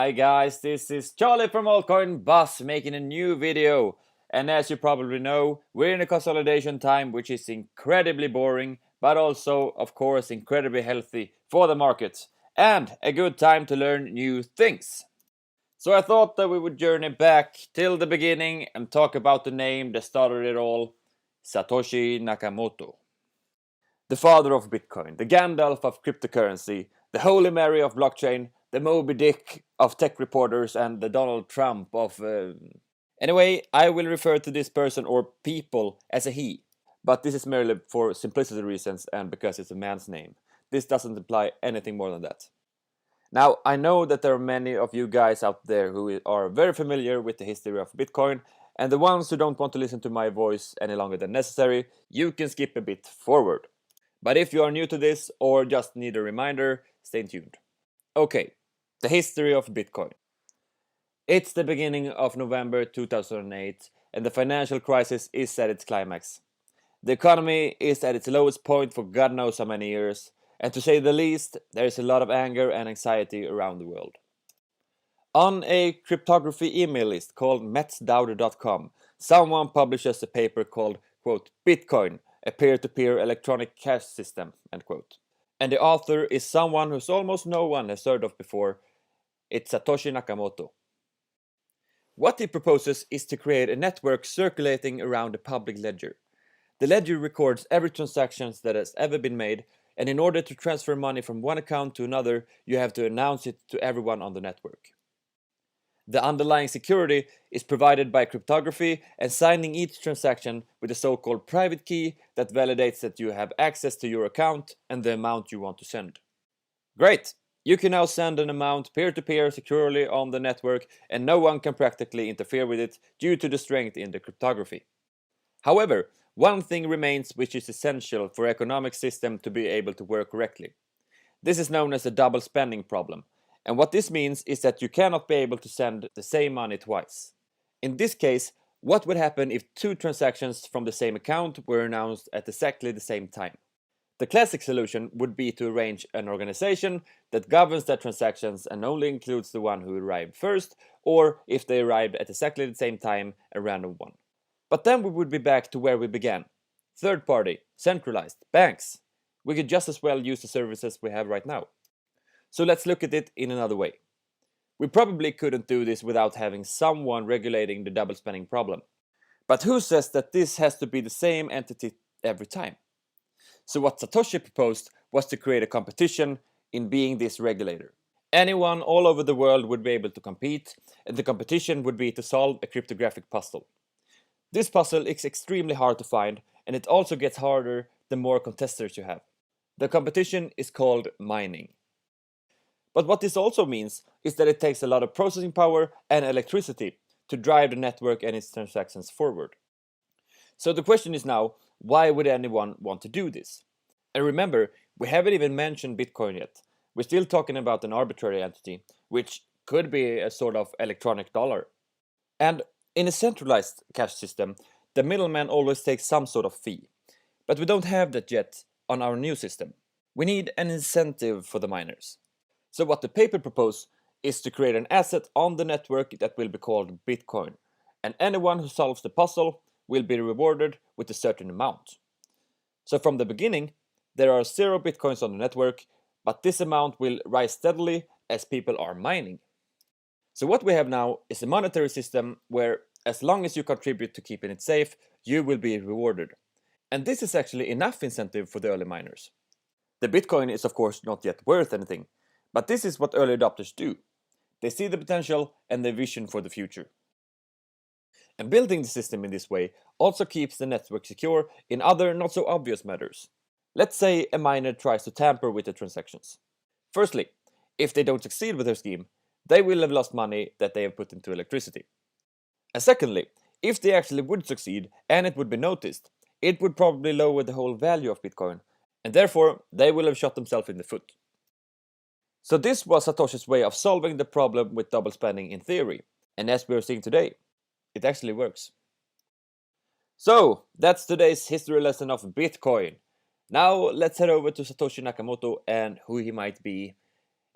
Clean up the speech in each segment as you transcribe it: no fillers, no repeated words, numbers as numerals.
Hi guys, this is Charlie from AltCoin Bus making a new video. And as you probably know, we're in a consolidation time which is incredibly boring, but also, of course, incredibly healthy for the markets. And a good time to learn new things. So I thought that we would journey back till the beginning and talk about the name that started it all, Satoshi Nakamoto. The father of Bitcoin, the Gandalf of cryptocurrency, the Holy Mary of blockchain, the Moby Dick of tech reporters, and the Donald Trump of... Anyway, I will refer to this person or people as a he, but this is merely for simplicity reasons and because it's a man's name. This doesn't imply anything more than that. Now, I know that there are many of you guys out there who are very familiar with the history of Bitcoin, and the ones who don't want to listen to my voice any longer than necessary, you can skip a bit forward. But if you are new to this or just need a reminder, stay tuned. Okay, the history of Bitcoin. It's the beginning of November 2008 and the financial crisis is at its climax. The economy is at its lowest point for God knows how many years, and to say the least, there is a lot of anger and anxiety around the world. On a cryptography email list called metsdauder.com, someone publishes a paper called, quote, Bitcoin, a peer-to-peer electronic cash system, end quote. And the author is someone who's almost no one has heard of before. It's Satoshi Nakamoto. What he proposes is to create a network circulating around a public ledger. The ledger records every transaction that has ever been made, and in order to transfer money from one account to another, you have to announce it to everyone on the network. The underlying security is provided by cryptography and signing each transaction with a so-called private key that validates that you have access to your account and the amount you want to send. Great! You can now send an amount peer-to-peer securely on the network and no one can practically interfere with it due to the strength in the cryptography. However, one thing remains which is essential for economic system to be able to work correctly. This is known as the double spending problem. And what this means is that you cannot be able to send the same money twice. In this case, what would happen if two transactions from the same account were announced at exactly the same time? The classic solution would be to arrange an organization that governs their transactions and only includes the one who arrived first, or if they arrived at exactly the same time, a random one. But then we would be back to where we began. Third party, centralized, banks. We could just as well use the services we have right now. So let's look at it in another way. We probably couldn't do this without having someone regulating the double spending problem. But who says that this has to be the same entity every time? So what Satoshi proposed was to create a competition in being this regulator. Anyone all over the world would be able to compete, and the competition would be to solve a cryptographic puzzle. This puzzle is extremely hard to find, and it also gets harder the more contestants you have. The competition is called mining. But what this also means is that it takes a lot of processing power and electricity to drive the network and its transactions forward. So the question is now, why would anyone want to do this? And remember, we haven't even mentioned Bitcoin yet. We're still talking about an arbitrary entity, which could be a sort of electronic dollar. And in a centralized cash system, the middleman always takes some sort of fee. But we don't have that yet on our new system. We need an incentive for the miners. So what the paper proposes is to create an asset on the network that will be called Bitcoin, and anyone who solves the puzzle will be rewarded with a certain amount. So from the beginning, there are 0 Bitcoins on the network, but this amount will rise steadily as people are mining. So what we have now is a monetary system where as long as you contribute to keeping it safe, you will be rewarded. And this is actually enough incentive for the early miners. The Bitcoin is of course not yet worth anything, but this is what early adopters do. They see the potential and the vision for the future. And building the system in this way also keeps the network secure in other not so obvious matters. Let's say a miner tries to tamper with the transactions. Firstly, if they don't succeed with their scheme, they will have lost money that they have put into electricity. And secondly, if they actually would succeed and it would be noticed, it would probably lower the whole value of Bitcoin, and therefore they will have shot themselves in the foot. So this was Satoshi's way of solving the problem with double spending in theory, and as we are seeing today, it actually works. So that's today's history lesson of Bitcoin. Now let's head over to Satoshi Nakamoto and who he might be.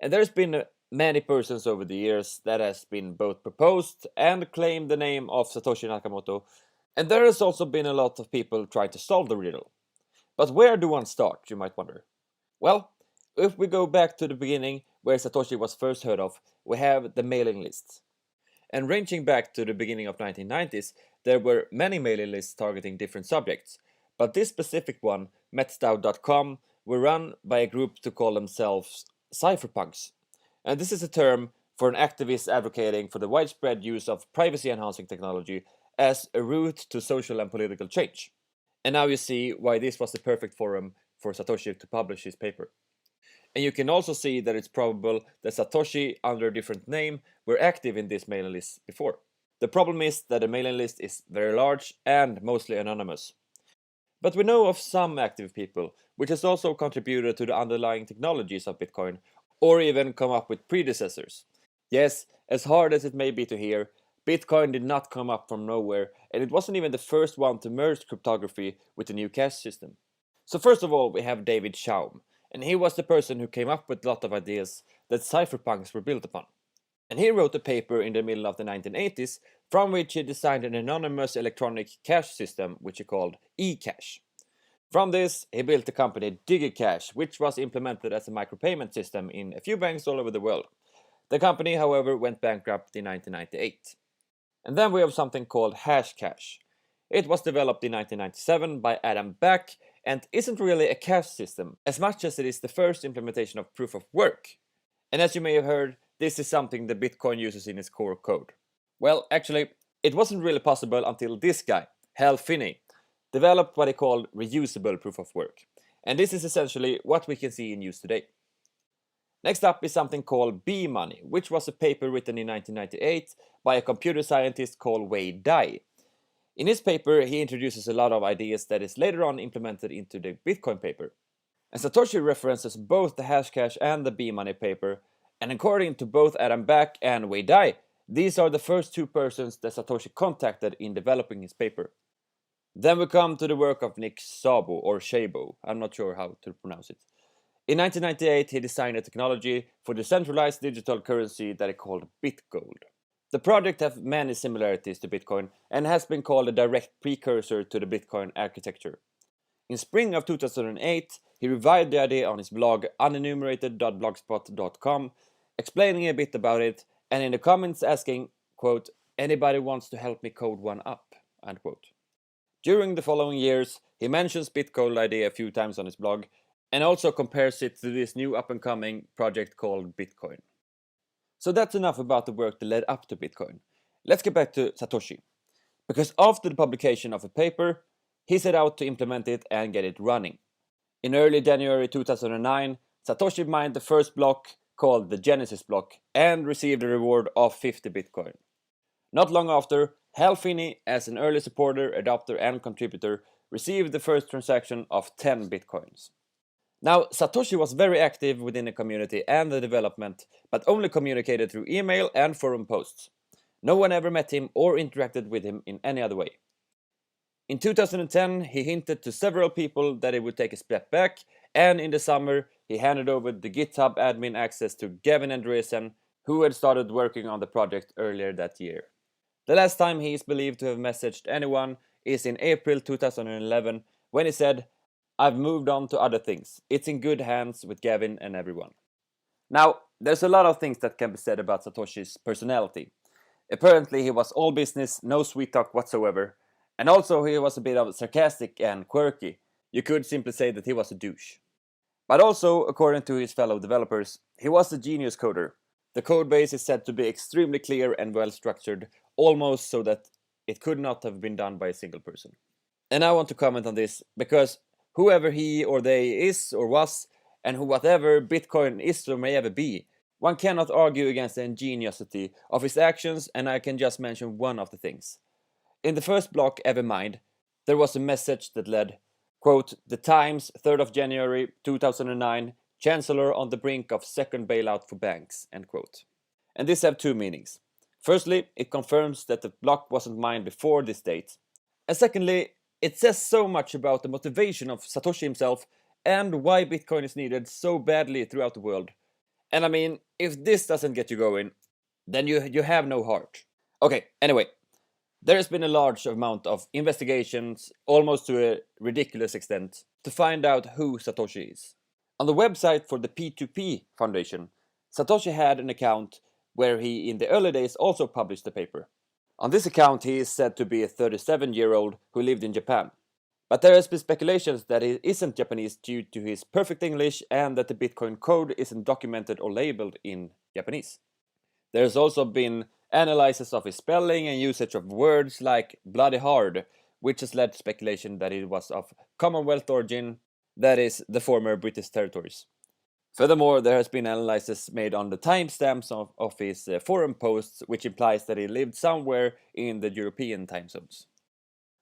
And there's been many persons over the years that has been both proposed and claimed the name of Satoshi Nakamoto, and there has also been a lot of people trying to solve the riddle. But where do one start, you might wonder? Well, if we go back to the beginning where Satoshi was first heard of, we have the mailing lists. And ranging back to the beginning of 1990s, there were many mailing lists targeting different subjects, but this specific one, metstow.com, were run by a group to call themselves cypherpunks. And this is a term for an activist advocating for the widespread use of privacy-enhancing technology as a route to social and political change. And now you see why this was the perfect forum for Satoshi to publish his paper. And you can also see that it's probable that Satoshi, under a different name, were active in this mailing list before. The problem is that the mailing list is very large and mostly anonymous. But we know of some active people, which has also contributed to the underlying technologies of Bitcoin, or even come up with predecessors. Yes, as hard as it may be to hear, Bitcoin did not come up from nowhere, and it wasn't even the first one to merge cryptography with the new cash system. So first of all, we have David Chaum, and he was the person who came up with a lot of ideas that cypherpunks were built upon. And he wrote a paper in the middle of the 1980s from which he designed an anonymous electronic cash system which he called eCash. From this, he built the company DigiCash, which was implemented as a micropayment system in a few banks all over the world. The company, however, went bankrupt in 1998. And then we have something called Hashcash. It was developed in 1997 by Adam Back and isn't really a cash system as much as it is the first implementation of proof of work. And as you may have heard, this is something that Bitcoin uses in its core code. Well, actually, it wasn't really possible until this guy, Hal Finney, developed what he called reusable proof of work. And this is essentially what we can see in use today. Next up is something called B-Money, which was a paper written in 1998 by a computer scientist called Wei Dai. In his paper, he introduces a lot of ideas that is later on implemented into the Bitcoin paper. And Satoshi references both the Hashcash and the B-Money paper, and according to both Adam Back and Wei Dai, these are the first two persons that Satoshi contacted in developing his paper. Then we come to the work of Nick Szabo, or Szabo, I'm not sure how to pronounce it. In 1998, he designed a technology for decentralized digital currency that he called BitGold. The project has many similarities to Bitcoin and has been called a direct precursor to the Bitcoin architecture. In spring of 2008, he revived the idea on his blog unenumerated.blogspot.com, explaining a bit about it, and in the comments asking, quote, "Anybody wants to help me code one up?" unquote. During the following years, he mentions BitGold idea a few times on his blog, and also compares it to this new up-and-coming project called Bitcoin. So that's enough about the work that led up to Bitcoin. Let's get back to Satoshi. Because after the publication of a paper, he set out to implement it and get it running. In early January 2009, Satoshi mined the first block, called the Genesis block, and received a reward of 50 Bitcoin. Not long after, Hal Finney, as an early supporter, adopter, and contributor, received the first transaction of 10 Bitcoins. Now, Satoshi was very active within the community and the development, but only communicated through email and forum posts. No one ever met him or interacted with him in any other way. In 2010, he hinted to several people that he would take a step back, and in the summer, he handed over the GitHub admin access to Gavin Andresen, who had started working on the project earlier that year. The last time he is believed to have messaged anyone is in April 2011, when he said, "I've moved on to other things. It's in good hands with Gavin and everyone." Now, there's a lot of things that can be said about Satoshi's personality. Apparently, he was all business, no sweet talk whatsoever, and also he was a bit of sarcastic and quirky. You could simply say that he was a douche. But also, according to his fellow developers, he was a genius coder. The codebase is said to be extremely clear and well structured, almost so that it could not have been done by a single person. And I want to comment on this because whoever he or they is or was, and whatever Bitcoin is or may ever be, one cannot argue against the ingenuity of his actions, and I can just mention one of the things. In the first block, ever mined, there was a message that read, quote, "The Times, 3rd of January 2009, Chancellor on the brink of second bailout for banks," end quote. And this have two meanings. Firstly, it confirms that the block wasn't mined before this date. And secondly, it says so much about the motivation of Satoshi himself and why Bitcoin is needed so badly throughout the world. And I mean, if this doesn't get you going, then you have no heart. Okay, anyway, there has been a large amount of investigations, almost to a ridiculous extent, to find out who Satoshi is. On the website for the P2P Foundation, Satoshi had an account where he in the early days also published the paper. On this account he is said to be a 37-year-old who lived in Japan. But there has been speculations that he isn't Japanese due to his perfect English and that the Bitcoin code isn't documented or labeled in Japanese. There's also been analysis of his spelling and usage of words like bloody hard, which has led to speculation that it was of Commonwealth origin, that is, the former British territories. Furthermore, there has been analysis made on the timestamps of his forum posts, which implies that he lived somewhere in the European time zones.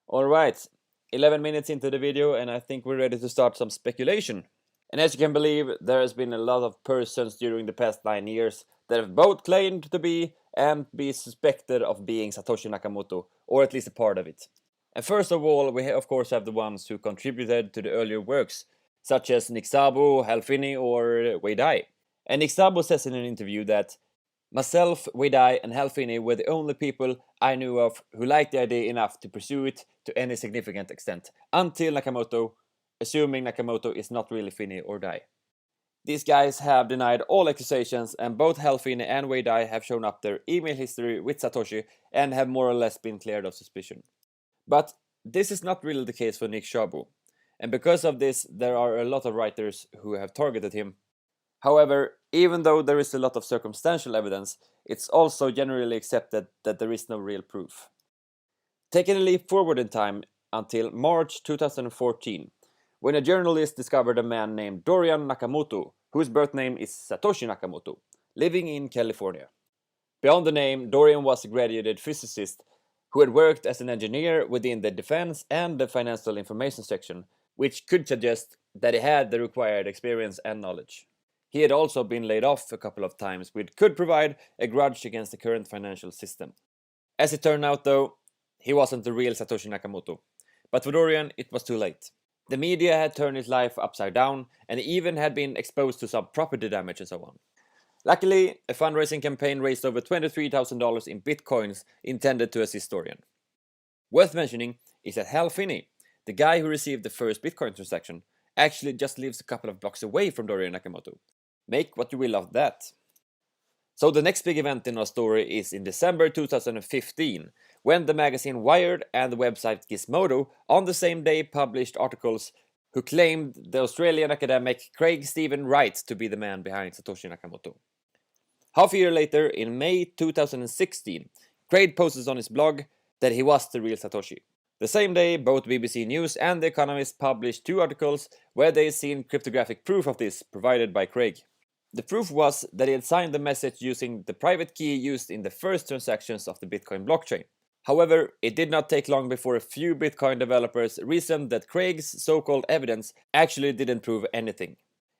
Alright, 11 minutes into the video and I think we're ready to start some speculation. And as you can believe, there has been a lot of persons during the past 9 years that have both claimed to be and be suspected of being Satoshi Nakamoto, or at least a part of it. And first of all, we of course have the ones who contributed to the earlier works, such as Nick Szabo, Hal Finney, or Wei Dai. And Nick Szabo says in an interview that myself, Wei Dai, and Hal Finney were the only people I knew of who liked the idea enough to pursue it to any significant extent, until Nakamoto, assuming Nakamoto is not really Finney or Dai. These guys have denied all accusations, and both Hal Finney and Wei Dai have shown up their email history with Satoshi and have more or less been cleared of suspicion. But this is not really the case for Nick Szabo, and because of this there are a lot of writers who have targeted him. However, even though there is a lot of circumstantial evidence, it's also generally accepted that there is no real proof. Taking a leap forward in time until March 2014, when a journalist discovered a man named Dorian Nakamoto, whose birth name is Satoshi Nakamoto, living in California. Beyond the name, Dorian was a graduated physicist who had worked as an engineer within the defense and the financial information section, which could suggest that he had the required experience and knowledge. He had also been laid off a couple of times, which could provide a grudge against the current financial system. As it turned out though, he wasn't the real Satoshi Nakamoto. But for Dorian, it was too late. The media had turned his life upside down, and he even had been exposed to some property damage and so on. Luckily, a fundraising campaign raised over $23,000 in bitcoins intended to assist Dorian. Worth mentioning is that Hal Finney, the guy who received the first bitcoin transaction, actually just lives a couple of blocks away from Dorian Nakamoto. Make what you will of that. So the next big event in our story is in December 2015, when the magazine Wired and the website Gizmodo on the same day published articles who claimed the Australian academic Craig Stephen Wright to be the man behind Satoshi Nakamoto. Half a year later, in May 2016, Craig posted on his blog that he was the real Satoshi. The same day, both BBC News and The Economist published 2 articles where they seen cryptographic proof of this provided by Craig. The proof was that he had signed the message using the private key used in the first transactions of the Bitcoin blockchain. However, it did not take long before a few Bitcoin developers reasoned that Craig's so-called evidence actually didn't prove anything.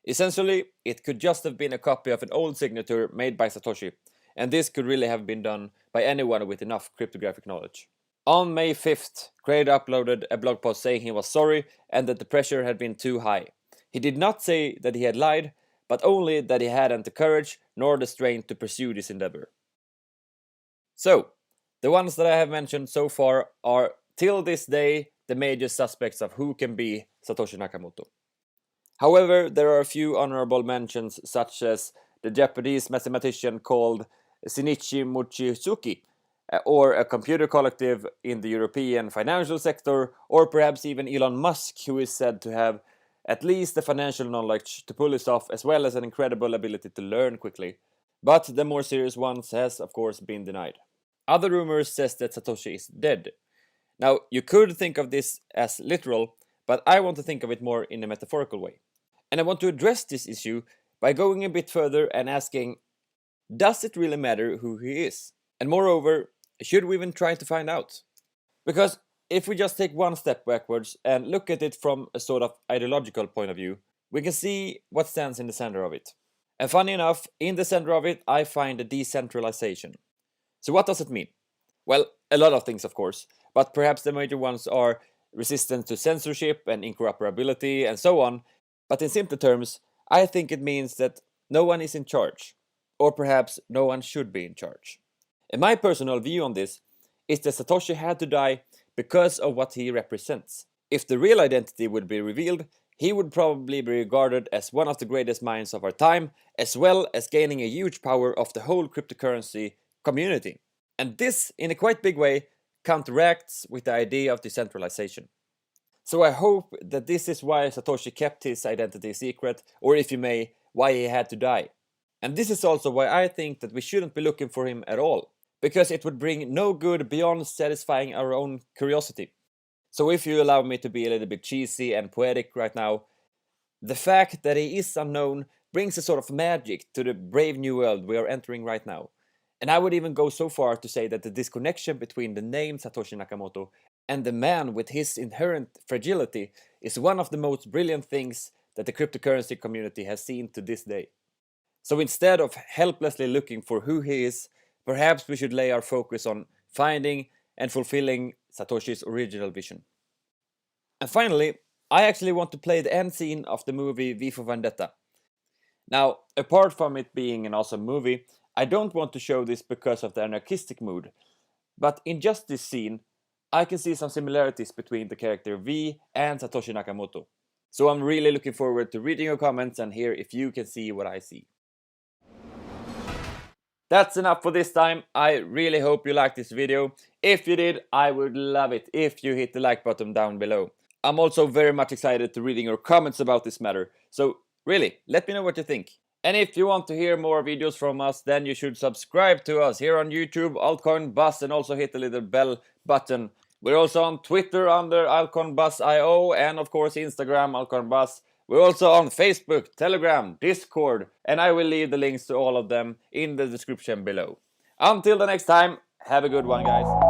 Essentially, it could just have been a copy of an old signature made by Satoshi, and this could really have been done by anyone with enough cryptographic knowledge. On May 5th, Craig uploaded a blog post saying he was sorry and that the pressure had been too high. He did not say that he had lied, but only that he hadn't the courage nor the strength to pursue this endeavor. So, the ones that I have mentioned so far are, till this day, the major suspects of who can be Satoshi Nakamoto. However, there are a few honorable mentions, such as the Japanese mathematician called Shinichi Mochizuki, or a computer collective in the European financial sector, or perhaps even Elon Musk, who is said to have at least the financial knowledge to pull this off, as well as an incredible ability to learn quickly. But the more serious ones has, of course, been denied. Other rumors says that Satoshi is dead. Now, you could think of this as literal, but I want to think of it more in a metaphorical way. And I want to address this issue by going a bit further and asking, does it really matter who he is? And moreover, should we even try to find out? Because if we just take one step backwards and look at it from a sort of ideological point of view, we can see what stands in the center of it. And funny enough, in the center of it, I find a decentralization. So what does it mean? Well, a lot of things, of course, but perhaps the major ones are resistance to censorship and interoperability and so on. But in simple terms, I think it means that no one is in charge. Or perhaps no one should be in charge. And my personal view on this is that Satoshi had to die because of what he represents. If the real identity would be revealed, he would probably be regarded as one of the greatest minds of our time, as well as gaining a huge power of the whole cryptocurrency community. And this, in a quite big way, counteracts with the idea of decentralization. So I hope that this is why Satoshi kept his identity secret, or if you may, why he had to die. And this is also why I think that we shouldn't be looking for him at all, because it would bring no good beyond satisfying our own curiosity. So if you allow me to be a little bit cheesy and poetic right now, the fact that he is unknown brings a sort of magic to the brave new world we are entering right now. And I would even go so far to say that the disconnection between the name Satoshi Nakamoto and the man with his inherent fragility is one of the most brilliant things that the cryptocurrency community has seen to this day. So instead of helplessly looking for who he is, perhaps we should lay our focus on finding and fulfilling Satoshi's original vision. And finally, I actually want to play the end scene of the movie V for Vendetta. Now, apart from it being an awesome movie, I don't want to show this because of the anarchistic mood, but in just this scene, I can see some similarities between the character V and Satoshi Nakamoto. So I'm really looking forward to reading your comments and hear if you can see what I see. That's enough for this time. I really hope you liked this video. If you did, I would love it if you hit the like button down below. I'm also very much excited to reading your comments about this matter. So really, let me know what you think. And if you want to hear more videos from us, then you should subscribe to us here on YouTube, AltCoin Buzz, and also hit the little bell button. We're also on Twitter under AltCoinBuzzIO, and of course Instagram, AltCoinBuzz. We're also on Facebook, Telegram, Discord, and I will leave the links to all of them in the description below. Until the next time, have a good one, guys.